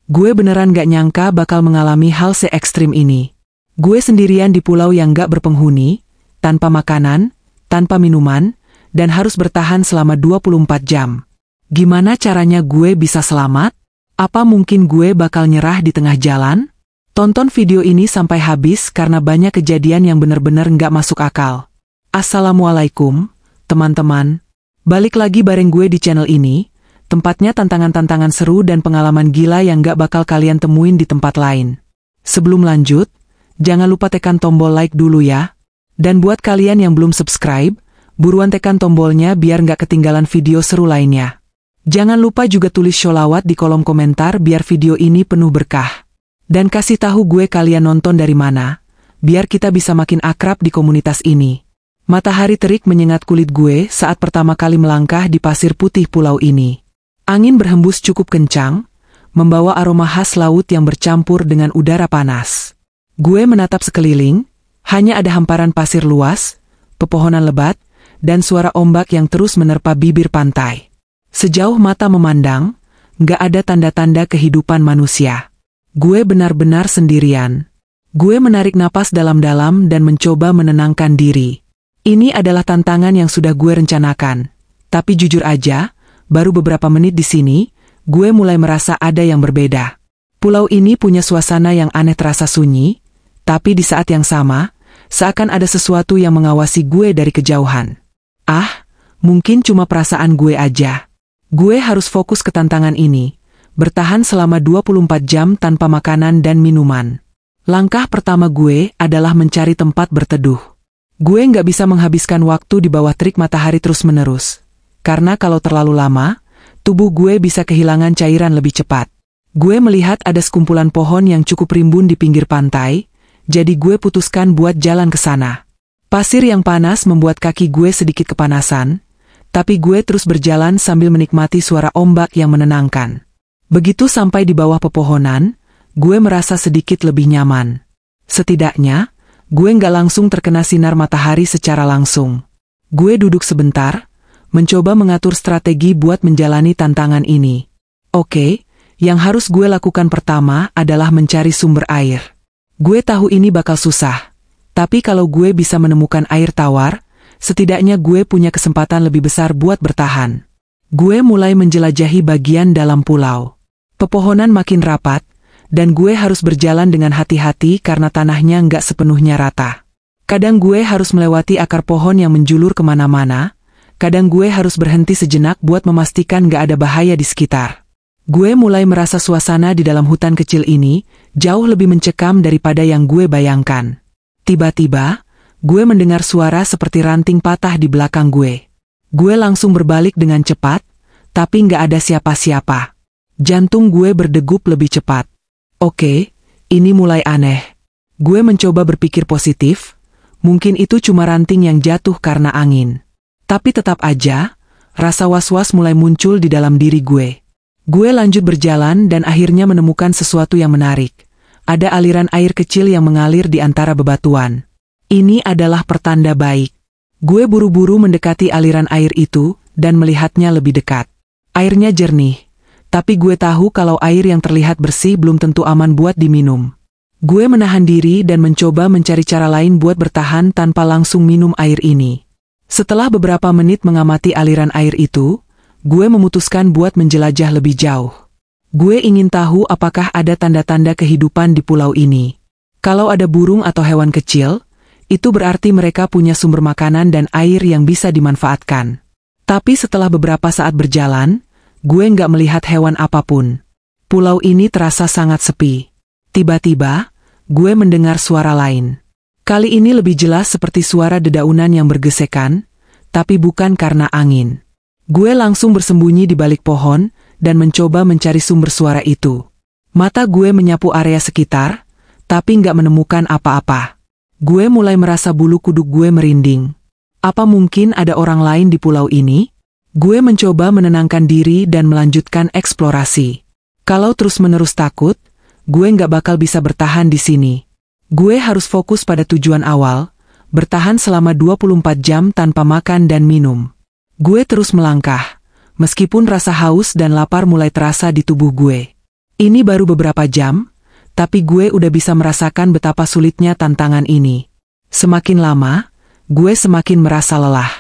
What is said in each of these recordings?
Gue beneran gak nyangka bakal mengalami hal se-ekstrim ini. Gue sendirian di pulau yang gak berpenghuni, tanpa makanan, tanpa minuman, dan harus bertahan selama 24 jam. Gimana caranya gue bisa selamat? Apa mungkin gue bakal nyerah di tengah jalan? Tonton video ini sampai habis karena banyak kejadian yang bener-bener gak masuk akal. Assalamualaikum, teman-teman. Balik lagi bareng gue di channel ini. Tempatnya tantangan-tantangan seru dan pengalaman gila yang gak bakal kalian temuin di tempat lain. Sebelum lanjut, jangan lupa tekan tombol like dulu ya. Dan buat kalian yang belum subscribe, buruan tekan tombolnya biar gak ketinggalan video seru lainnya. Jangan lupa juga tulis sholawat di kolom komentar biar video ini penuh berkah. Dan kasih tahu gue kalian nonton dari mana, biar kita bisa makin akrab di komunitas ini. Matahari terik menyengat kulit gue saat pertama kali melangkah di pasir putih pulau ini. Angin berhembus cukup kencang, membawa aroma khas laut yang bercampur dengan udara panas. Gue menatap sekeliling, hanya ada hamparan pasir luas, pepohonan lebat, dan suara ombak yang terus menerpa bibir pantai. Sejauh mata memandang, gak ada tanda-tanda kehidupan manusia. Gue benar-benar sendirian. Gue menarik napas dalam-dalam dan mencoba menenangkan diri. Ini adalah tantangan yang sudah gue rencanakan. Tapi jujur aja, baru beberapa menit di sini, gue mulai merasa ada yang berbeda. Pulau ini punya suasana yang aneh, terasa sunyi, tapi di saat yang sama, seakan ada sesuatu yang mengawasi gue dari kejauhan. Mungkin cuma perasaan gue aja. Gue harus fokus ke tantangan ini, bertahan selama 24 jam tanpa makanan dan minuman. Langkah pertama gue adalah mencari tempat berteduh. Gue nggak bisa menghabiskan waktu di bawah terik matahari terus-menerus. Karena kalau terlalu lama, tubuh gue bisa kehilangan cairan lebih cepat. Gue melihat ada sekumpulan pohon yang cukup rimbun di pinggir pantai, jadi gue putuskan buat jalan ke sana. Pasir yang panas membuat kaki gue sedikit kepanasan, tapi gue terus berjalan sambil menikmati suara ombak yang menenangkan. Begitu sampai di bawah pepohonan, gue merasa sedikit lebih nyaman. Setidaknya, gue nggak langsung terkena sinar matahari secara langsung. Gue duduk sebentar, mencoba mengatur strategi buat menjalani tantangan ini. Oke, yang harus gue lakukan pertama adalah mencari sumber air. Gue tahu ini bakal susah, tapi kalau gue bisa menemukan air tawar, setidaknya gue punya kesempatan lebih besar buat bertahan. Gue mulai menjelajahi bagian dalam pulau. Pepohonan makin rapat, dan gue harus berjalan dengan hati-hati karena tanahnya nggak sepenuhnya rata. Kadang gue harus melewati akar pohon yang menjulur kemana-mana. Kadang gue harus berhenti sejenak buat memastikan gak ada bahaya di sekitar. Gue mulai merasa suasana di dalam hutan kecil ini jauh lebih mencekam daripada yang gue bayangkan. Tiba-tiba, gue mendengar suara seperti ranting patah di belakang gue. Gue langsung berbalik dengan cepat, tapi gak ada siapa-siapa. Jantung gue berdegup lebih cepat. Oke, ini mulai aneh. Gue mencoba berpikir positif, mungkin itu cuma ranting yang jatuh karena angin. Tapi tetap aja, rasa was-was mulai muncul di dalam diri gue. Gue lanjut berjalan dan akhirnya menemukan sesuatu yang menarik. Ada aliran air kecil yang mengalir di antara bebatuan. Ini adalah pertanda baik. Gue buru-buru mendekati aliran air itu dan melihatnya lebih dekat. Airnya jernih, tapi gue tahu kalau air yang terlihat bersih belum tentu aman buat diminum. Gue menahan diri dan mencoba mencari cara lain buat bertahan tanpa langsung minum air ini. Setelah beberapa menit mengamati aliran air itu, gue memutuskan buat menjelajah lebih jauh. Gue ingin tahu apakah ada tanda-tanda kehidupan di pulau ini. Kalau ada burung atau hewan kecil, itu berarti mereka punya sumber makanan dan air yang bisa dimanfaatkan. Tapi setelah beberapa saat berjalan, gue nggak melihat hewan apapun. Pulau ini terasa sangat sepi. Tiba-tiba, gue mendengar suara lain. Kali ini lebih jelas seperti suara dedaunan yang bergesekan, tapi bukan karena angin. Gue langsung bersembunyi di balik pohon dan mencoba mencari sumber suara itu. Mata gue menyapu area sekitar, tapi nggak menemukan apa-apa. Gue mulai merasa bulu kuduk gue merinding. Apa mungkin ada orang lain di pulau ini? Gue mencoba menenangkan diri dan melanjutkan eksplorasi. Kalau terus-menerus takut, gue nggak bakal bisa bertahan di sini. Gue harus fokus pada tujuan awal, bertahan selama 24 jam tanpa makan dan minum. Gue terus melangkah, meskipun rasa haus dan lapar mulai terasa di tubuh gue. Ini baru beberapa jam, tapi gue udah bisa merasakan betapa sulitnya tantangan ini. Semakin lama, gue semakin merasa lelah.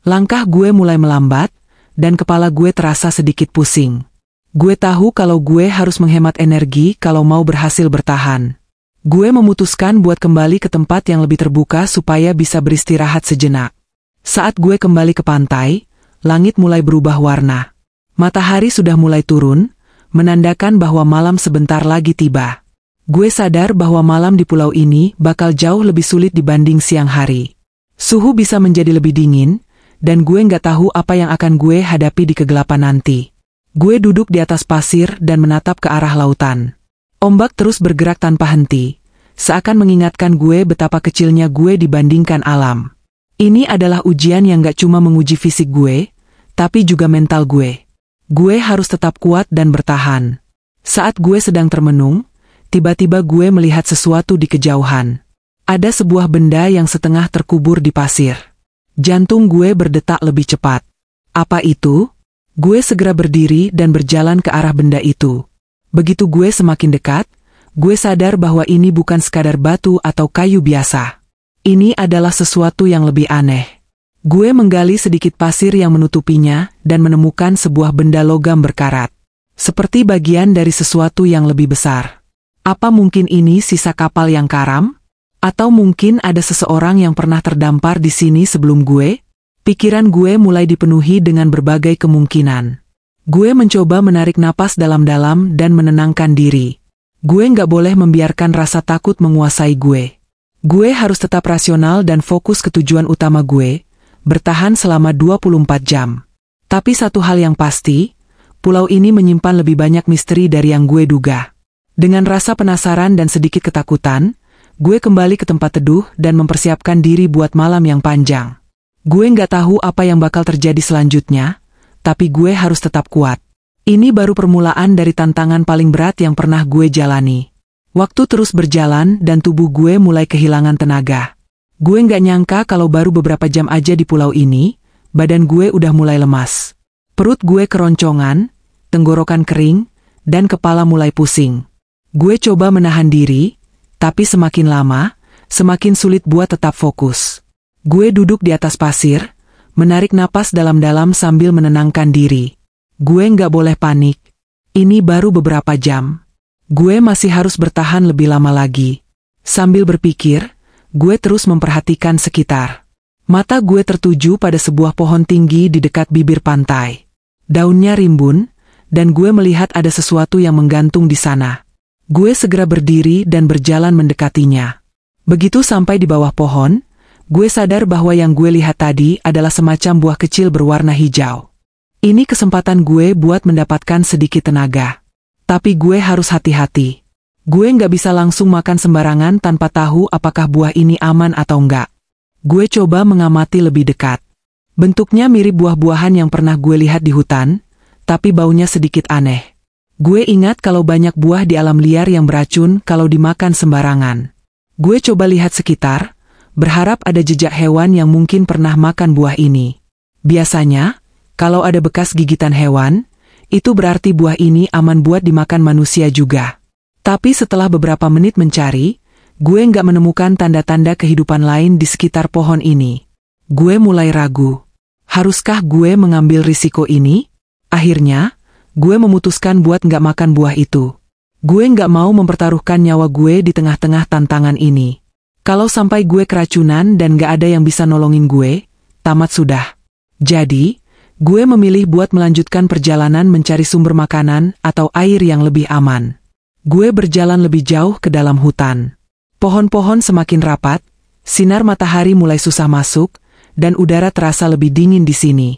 Langkah gue mulai melambat, dan kepala gue terasa sedikit pusing. Gue tahu kalau gue harus menghemat energi kalau mau berhasil bertahan. Gue memutuskan buat kembali ke tempat yang lebih terbuka supaya bisa beristirahat sejenak. Saat gue kembali ke pantai, langit mulai berubah warna. Matahari sudah mulai turun, menandakan bahwa malam sebentar lagi tiba. Gue sadar bahwa malam di pulau ini bakal jauh lebih sulit dibanding siang hari. Suhu bisa menjadi lebih dingin, dan gue nggak tahu apa yang akan gue hadapi di kegelapan nanti. Gue duduk di atas pasir dan menatap ke arah lautan. Ombak terus bergerak tanpa henti, seakan mengingatkan gue betapa kecilnya gue dibandingkan alam. Ini adalah ujian yang gak cuma menguji fisik gue, tapi juga mental gue. Gue harus tetap kuat dan bertahan. Saat gue sedang termenung, tiba-tiba gue melihat sesuatu di kejauhan. Ada sebuah benda yang setengah terkubur di pasir. Jantung gue berdetak lebih cepat. Apa itu? Gue segera berdiri dan berjalan ke arah benda itu. Begitu gue semakin dekat, gue sadar bahwa ini bukan sekadar batu atau kayu biasa. Ini adalah sesuatu yang lebih aneh. Gue menggali sedikit pasir yang menutupinya dan menemukan sebuah benda logam berkarat. Seperti bagian dari sesuatu yang lebih besar. Apa mungkin ini sisa kapal yang karam? Atau mungkin ada seseorang yang pernah terdampar di sini sebelum gue? Pikiran gue mulai dipenuhi dengan berbagai kemungkinan. Gue mencoba menarik napas dalam-dalam dan menenangkan diri. Gue nggak boleh membiarkan rasa takut menguasai gue. Gue harus tetap rasional dan fokus ke tujuan utama gue, bertahan selama 24 jam. Tapi satu hal yang pasti, pulau ini menyimpan lebih banyak misteri dari yang gue duga. Dengan rasa penasaran dan sedikit ketakutan, gue kembali ke tempat teduh dan mempersiapkan diri buat malam yang panjang. Gue nggak tahu apa yang bakal terjadi selanjutnya, tapi gue harus tetap kuat. Ini baru permulaan dari tantangan paling berat yang pernah gue jalani. Waktu terus berjalan dan tubuh gue mulai kehilangan tenaga. Gue nggak nyangka kalau baru beberapa jam aja di pulau ini, badan gue udah mulai lemas. Perut gue keroncongan, tenggorokan kering, dan kepala mulai pusing. Gue coba menahan diri, tapi semakin lama, semakin sulit buat tetap fokus. Gue duduk di atas pasir, menarik napas dalam-dalam sambil menenangkan diri. Gue nggak boleh panik. Ini baru beberapa jam. Gue masih harus bertahan lebih lama lagi. Sambil berpikir, gue terus memperhatikan sekitar. Mata gue tertuju pada sebuah pohon tinggi di dekat bibir pantai. Daunnya rimbun, dan gue melihat ada sesuatu yang menggantung di sana. Gue segera berdiri dan berjalan mendekatinya. Begitu sampai di bawah pohon, gue sadar bahwa yang gue lihat tadi adalah semacam buah kecil berwarna hijau. Ini kesempatan gue buat mendapatkan sedikit tenaga. Tapi gue harus hati-hati. Gue nggak bisa langsung makan sembarangan tanpa tahu apakah buah ini aman atau enggak. Gue coba mengamati lebih dekat. Bentuknya mirip buah-buahan yang pernah gue lihat di hutan, tapi baunya sedikit aneh. Gue ingat kalau banyak buah di alam liar yang beracun kalau dimakan sembarangan. Gue coba lihat sekitar, berharap ada jejak hewan yang mungkin pernah makan buah ini. Biasanya, kalau ada bekas gigitan hewan, itu berarti buah ini aman buat dimakan manusia juga. Tapi setelah beberapa menit mencari, gue nggak menemukan tanda-tanda kehidupan lain di sekitar pohon ini. Gue mulai ragu. Haruskah gue mengambil risiko ini? Akhirnya, gue memutuskan buat nggak makan buah itu. Gue nggak mau mempertaruhkan nyawa gue di tengah-tengah tantangan ini. Kalau sampai gue keracunan dan nggak ada yang bisa nolongin gue, tamat sudah. Jadi, gue memilih buat melanjutkan perjalanan mencari sumber makanan atau air yang lebih aman. Gue berjalan lebih jauh ke dalam hutan. Pohon-pohon semakin rapat, sinar matahari mulai susah masuk, dan udara terasa lebih dingin di sini.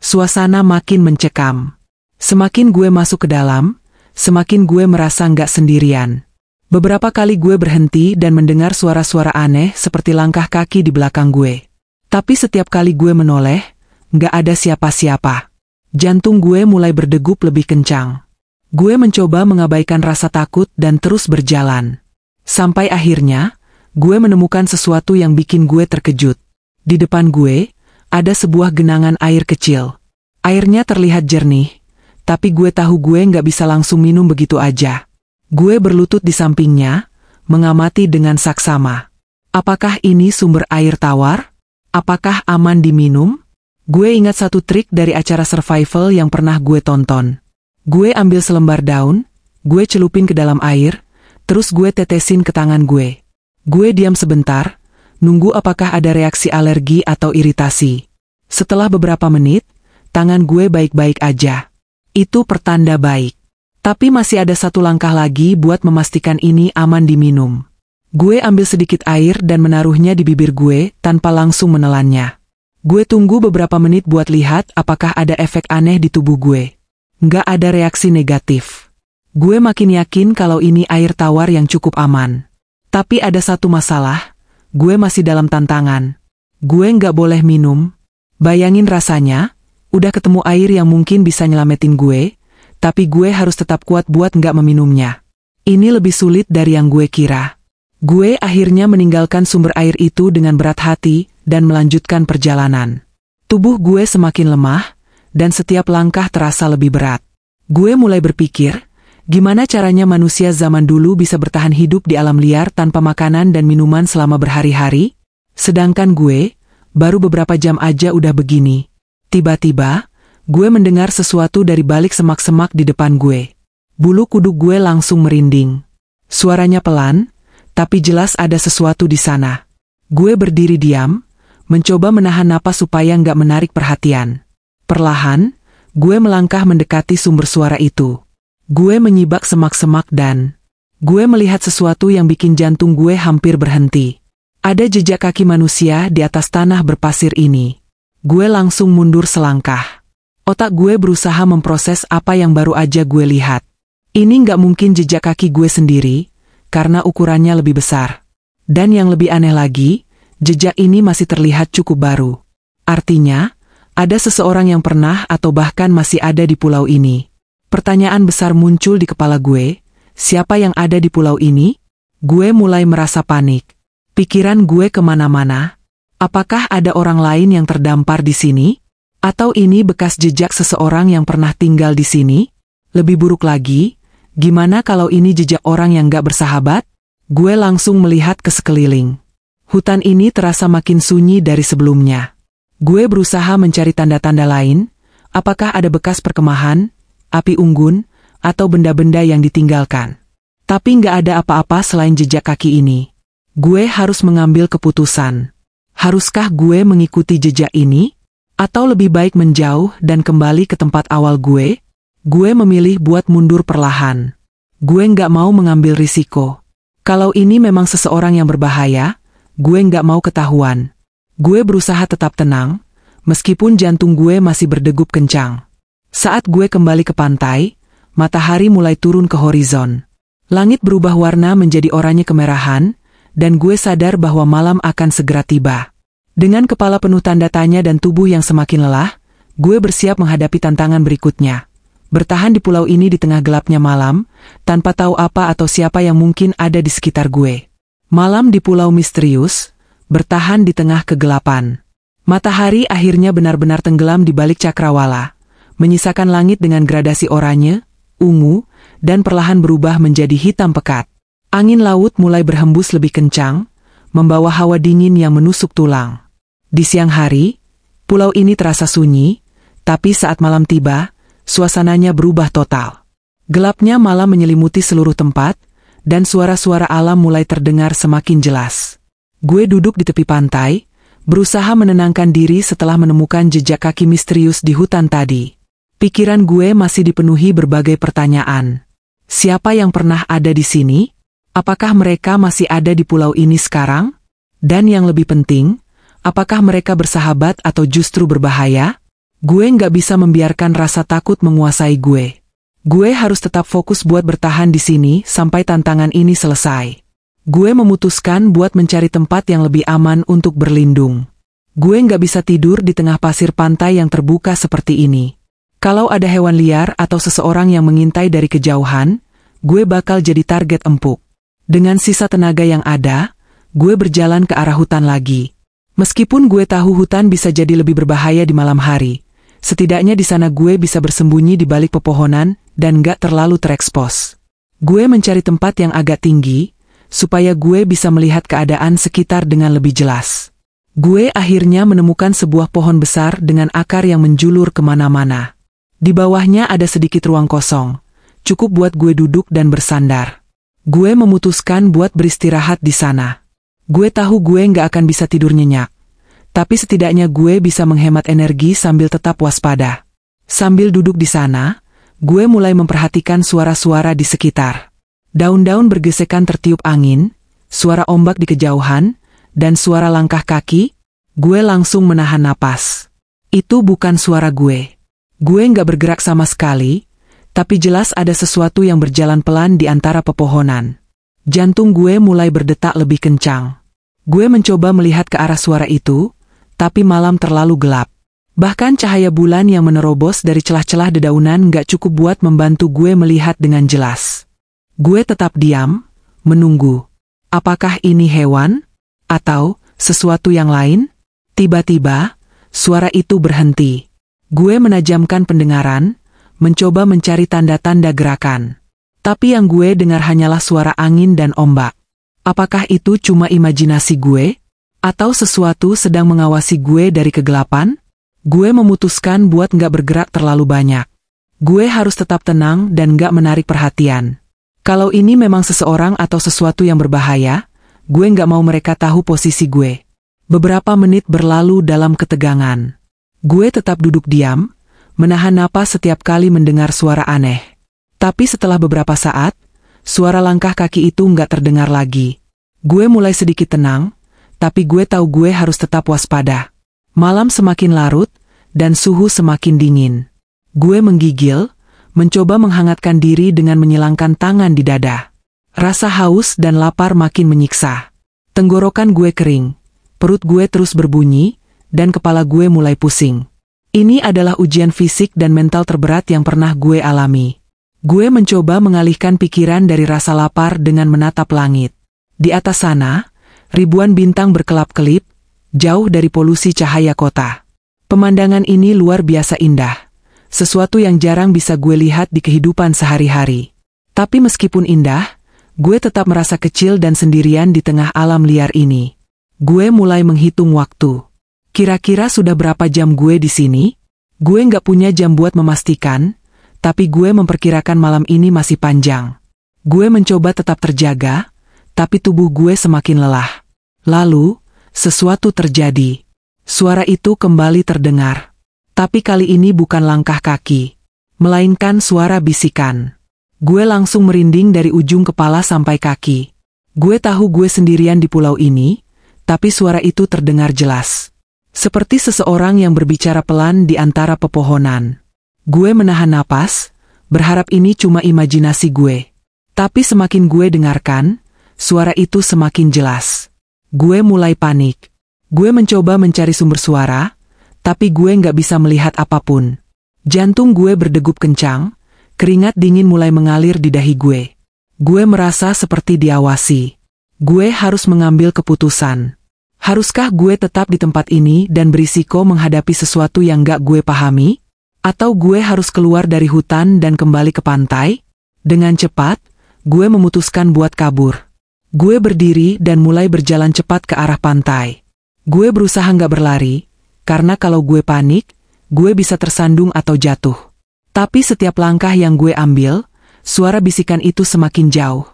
Suasana makin mencekam. Semakin gue masuk ke dalam, semakin gue merasa nggak sendirian. Beberapa kali gue berhenti dan mendengar suara-suara aneh seperti langkah kaki di belakang gue. Tapi setiap kali gue menoleh, nggak ada siapa-siapa. Jantung gue mulai berdegup lebih kencang. Gue mencoba mengabaikan rasa takut dan terus berjalan. Sampai akhirnya, gue menemukan sesuatu yang bikin gue terkejut. Di depan gue, ada sebuah genangan air kecil. Airnya terlihat jernih, Tapi gue tahu gue nggak bisa langsung minum begitu aja. Gue berlutut di sampingnya, mengamati dengan saksama. Apakah ini sumber air tawar? Apakah aman diminum? Gue ingat satu trik dari acara survival yang pernah gue tonton. Gue ambil selembar daun, gue celupin ke dalam air, terus gue tetesin ke tangan gue. Gue diam sebentar, nunggu apakah ada reaksi alergi atau iritasi. Setelah beberapa menit, tangan gue baik-baik aja. Itu pertanda baik. Tapi masih ada satu langkah lagi buat memastikan ini aman diminum. Gue ambil sedikit air dan menaruhnya di bibir gue tanpa langsung menelannya. Gue tunggu beberapa menit buat lihat apakah ada efek aneh di tubuh gue. Nggak ada reaksi negatif. Gue makin yakin kalau ini air tawar yang cukup aman. Tapi ada satu masalah, gue masih dalam tantangan. Gue nggak boleh minum. Bayangin rasanya, udah ketemu air yang mungkin bisa nyelamatin gue, tapi gue harus tetap kuat buat nggak meminumnya. Ini lebih sulit dari yang gue kira. Gue akhirnya meninggalkan sumber air itu dengan berat hati dan melanjutkan perjalanan. Tubuh gue semakin lemah, dan setiap langkah terasa lebih berat. Gue mulai berpikir, gimana caranya manusia zaman dulu bisa bertahan hidup di alam liar tanpa makanan dan minuman selama berhari-hari? Sedangkan gue, baru beberapa jam aja udah begini. Tiba-tiba, gue mendengar sesuatu dari balik semak-semak di depan gue. Bulu kuduk gue langsung merinding. Suaranya pelan, tapi jelas ada sesuatu di sana. Gue berdiri diam, mencoba menahan napas supaya nggak menarik perhatian. Perlahan, gue melangkah mendekati sumber suara itu. Gue menyibak semak-semak dan gue melihat sesuatu yang bikin jantung gue hampir berhenti. Ada jejak kaki manusia di atas tanah berpasir ini. Gue langsung mundur selangkah. Otak gue berusaha memproses apa yang baru aja gue lihat. Ini nggak mungkin jejak kaki gue sendiri, karena ukurannya lebih besar. Dan yang lebih aneh lagi, jejak ini masih terlihat cukup baru. Artinya, ada seseorang yang pernah atau bahkan masih ada di pulau ini. Pertanyaan besar muncul di kepala gue, siapa yang ada di pulau ini? Gue mulai merasa panik. Pikiran gue kemana-mana. Apakah ada orang lain yang terdampar di sini? Atau ini bekas jejak seseorang yang pernah tinggal di sini? Lebih buruk lagi, gimana kalau ini jejak orang yang gak bersahabat? Gue langsung melihat ke sekeliling. Hutan ini terasa makin sunyi dari sebelumnya. Gue berusaha mencari tanda-tanda lain, apakah ada bekas perkemahan, api unggun, atau benda-benda yang ditinggalkan. Tapi nggak ada apa-apa selain jejak kaki ini. Gue harus mengambil keputusan. Haruskah gue mengikuti jejak ini? Atau lebih baik menjauh dan kembali ke tempat awal gue? Gue memilih buat mundur perlahan. Gue nggak mau mengambil risiko. Kalau ini memang seseorang yang berbahaya, gue nggak mau ketahuan. Gue berusaha tetap tenang, meskipun jantung gue masih berdegup kencang. Saat gue kembali ke pantai, matahari mulai turun ke horizon. Langit berubah warna menjadi oranye kemerahan, dan gue sadar bahwa malam akan segera tiba. Dengan kepala penuh tanda tanya dan tubuh yang semakin lelah, gue bersiap menghadapi tantangan berikutnya. Bertahan di pulau ini di tengah gelapnya malam, tanpa tahu apa atau siapa yang mungkin ada di sekitar gue. Malam di pulau misterius, bertahan di tengah kegelapan. Matahari akhirnya benar-benar tenggelam di balik cakrawala, menyisakan langit dengan gradasi oranye, ungu, dan perlahan berubah menjadi hitam pekat. Angin laut mulai berhembus lebih kencang, membawa hawa dingin yang menusuk tulang. Di siang hari, pulau ini terasa sunyi, tapi saat malam tiba, suasananya berubah total. Gelapnya malam menyelimuti seluruh tempat, dan suara-suara alam mulai terdengar semakin jelas. Gue duduk di tepi pantai, berusaha menenangkan diri setelah menemukan jejak kaki misterius di hutan tadi. Pikiran gue masih dipenuhi berbagai pertanyaan. Siapa yang pernah ada di sini? Apakah mereka masih ada di pulau ini sekarang? Dan yang lebih penting, apakah mereka bersahabat atau justru berbahaya? Gue nggak bisa membiarkan rasa takut menguasai gue. Gue harus tetap fokus buat bertahan di sini sampai tantangan ini selesai. Gue memutuskan buat mencari tempat yang lebih aman untuk berlindung. Gue nggak bisa tidur di tengah pasir pantai yang terbuka seperti ini. Kalau ada hewan liar atau seseorang yang mengintai dari kejauhan, gue bakal jadi target empuk. Dengan sisa tenaga yang ada, gue berjalan ke arah hutan lagi. Meskipun gue tahu hutan bisa jadi lebih berbahaya di malam hari, Setidaknya di sana gue bisa bersembunyi di balik pepohonan dan gak terlalu terekspos. Gue mencari tempat yang agak tinggi, supaya gue bisa melihat keadaan sekitar dengan lebih jelas. Gue akhirnya menemukan sebuah pohon besar dengan akar yang menjulur kemana-mana. Di bawahnya ada sedikit ruang kosong, cukup buat gue duduk dan bersandar. Gue memutuskan buat beristirahat di sana. Gue tahu gue gak akan bisa tidur nyenyak, tapi setidaknya gue bisa menghemat energi sambil tetap waspada. Sambil duduk di sana, gue mulai memperhatikan suara-suara di sekitar. Daun-daun bergesekan tertiup angin, suara ombak di kejauhan, dan suara langkah kaki. Gue langsung menahan napas. Itu bukan suara gue. Gue nggak bergerak sama sekali, tapi jelas ada sesuatu yang berjalan pelan di antara pepohonan. Jantung gue mulai berdetak lebih kencang. Gue mencoba melihat ke arah suara itu, tapi malam terlalu gelap. Bahkan cahaya bulan yang menerobos dari celah-celah dedaunan nggak cukup buat membantu gue melihat dengan jelas. Gue tetap diam, menunggu. Apakah ini hewan? Atau sesuatu yang lain? Tiba-tiba, suara itu berhenti. Gue menajamkan pendengaran, mencoba mencari tanda-tanda gerakan. Tapi yang gue dengar hanyalah suara angin dan ombak. Apakah itu cuma imajinasi gue? Atau sesuatu sedang mengawasi gue dari kegelapan? Gue memutuskan buat nggak bergerak terlalu banyak. Gue harus tetap tenang dan nggak menarik perhatian. Kalau ini memang seseorang atau sesuatu yang berbahaya, gue nggak mau mereka tahu posisi gue. Beberapa menit berlalu dalam ketegangan. Gue tetap duduk diam, menahan napas setiap kali mendengar suara aneh. Tapi setelah beberapa saat, suara langkah kaki itu nggak terdengar lagi. Gue mulai sedikit tenang, tapi gue tahu gue harus tetap waspada. Malam semakin larut, dan suhu semakin dingin. Gue menggigil, mencoba menghangatkan diri dengan menyilangkan tangan di dada. Rasa haus dan lapar makin menyiksa. Tenggorokan gue kering, perut gue terus berbunyi, dan kepala gue mulai pusing. Ini adalah ujian fisik dan mental terberat yang pernah gue alami. Gue mencoba mengalihkan pikiran dari rasa lapar dengan menatap langit. Di atas sana, ribuan bintang berkelap-kelip, jauh dari polusi cahaya kota. Pemandangan ini luar biasa indah, sesuatu yang jarang bisa gue lihat di kehidupan sehari-hari. Tapi meskipun indah, gue tetap merasa kecil dan sendirian di tengah alam liar ini. Gue mulai menghitung waktu. Kira-kira sudah berapa jam gue di sini? Gue nggak punya jam buat memastikan, tapi gue memperkirakan malam ini masih panjang. Gue mencoba tetap terjaga, tapi tubuh gue semakin lelah. Lalu, sesuatu terjadi. Suara itu kembali terdengar. Tapi kali ini bukan langkah kaki, melainkan suara bisikan. Gue langsung merinding dari ujung kepala sampai kaki. Gue tahu gue sendirian di pulau ini, tapi suara itu terdengar jelas. Seperti seseorang yang berbicara pelan di antara pepohonan. Gue menahan napas, berharap ini cuma imajinasi gue. Tapi semakin gue dengarkan, suara itu semakin jelas. Gue mulai panik. Gue mencoba mencari sumber suara, tapi gue nggak bisa melihat apapun. Jantung gue berdegup kencang, keringat dingin mulai mengalir di dahi gue. Gue merasa seperti diawasi. Gue harus mengambil keputusan. Haruskah gue tetap di tempat ini dan berisiko menghadapi sesuatu yang gak gue pahami? Atau gue harus keluar dari hutan dan kembali ke pantai? Dengan cepat, gue memutuskan buat kabur. Gue berdiri dan mulai berjalan cepat ke arah pantai. Gue berusaha gak berlari, karena kalau gue panik, gue bisa tersandung atau jatuh. Tapi setiap langkah yang gue ambil, suara bisikan itu semakin jauh.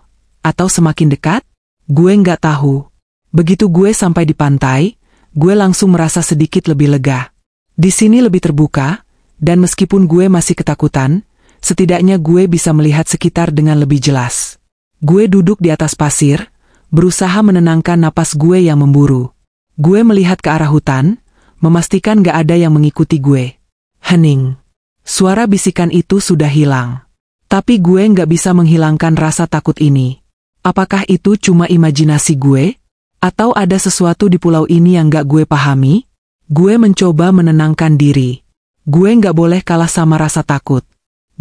Atau semakin dekat? Gue gak tahu. Begitu gue sampai di pantai, gue langsung merasa sedikit lebih lega. Di sini lebih terbuka, dan meskipun gue masih ketakutan, setidaknya gue bisa melihat sekitar dengan lebih jelas. Gue duduk di atas pasir, berusaha menenangkan napas gue yang memburu. Gue melihat ke arah hutan, memastikan gak ada yang mengikuti gue. Hening. Suara bisikan itu sudah hilang. Tapi gue gak bisa menghilangkan rasa takut ini. Apakah itu cuma imajinasi gue? Atau ada sesuatu di pulau ini yang gak gue pahami? Gue mencoba menenangkan diri. Gue gak boleh kalah sama rasa takut.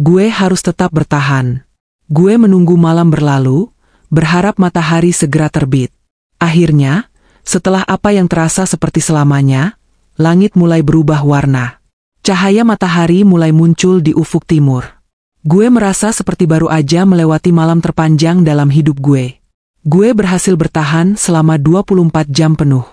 Gue harus tetap bertahan. Gue menunggu malam berlalu, berharap matahari segera terbit. Akhirnya, setelah apa yang terasa seperti selamanya, langit mulai berubah warna. Cahaya matahari mulai muncul di ufuk timur. Gue merasa seperti baru aja melewati malam terpanjang dalam hidup gue. Gue berhasil bertahan selama 24 jam penuh.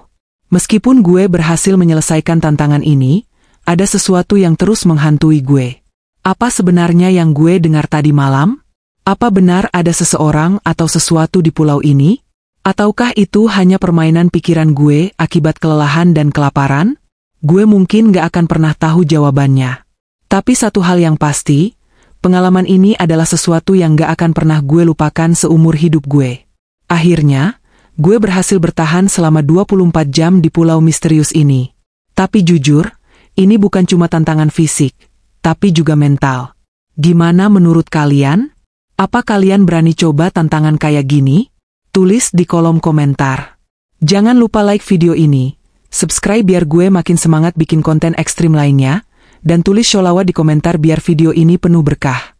Meskipun gue berhasil menyelesaikan tantangan ini, ada sesuatu yang terus menghantui gue. Apa sebenarnya yang gue dengar tadi malam? Apa benar ada seseorang atau sesuatu di pulau ini? Ataukah itu hanya permainan pikiran gue akibat kelelahan dan kelaparan? Gue mungkin gak akan pernah tahu jawabannya. Tapi satu hal yang pasti, pengalaman ini adalah sesuatu yang gak akan pernah gue lupakan seumur hidup gue. Akhirnya, gue berhasil bertahan selama 24 jam di pulau misterius ini. Tapi jujur, ini bukan cuma tantangan fisik, tapi juga mental. Gimana menurut kalian? Apa kalian berani coba tantangan kayak gini? Tulis di kolom komentar. Jangan lupa like video ini, subscribe biar gue makin semangat bikin konten ekstrim lainnya, dan tulis sholawat di komentar biar video ini penuh berkah.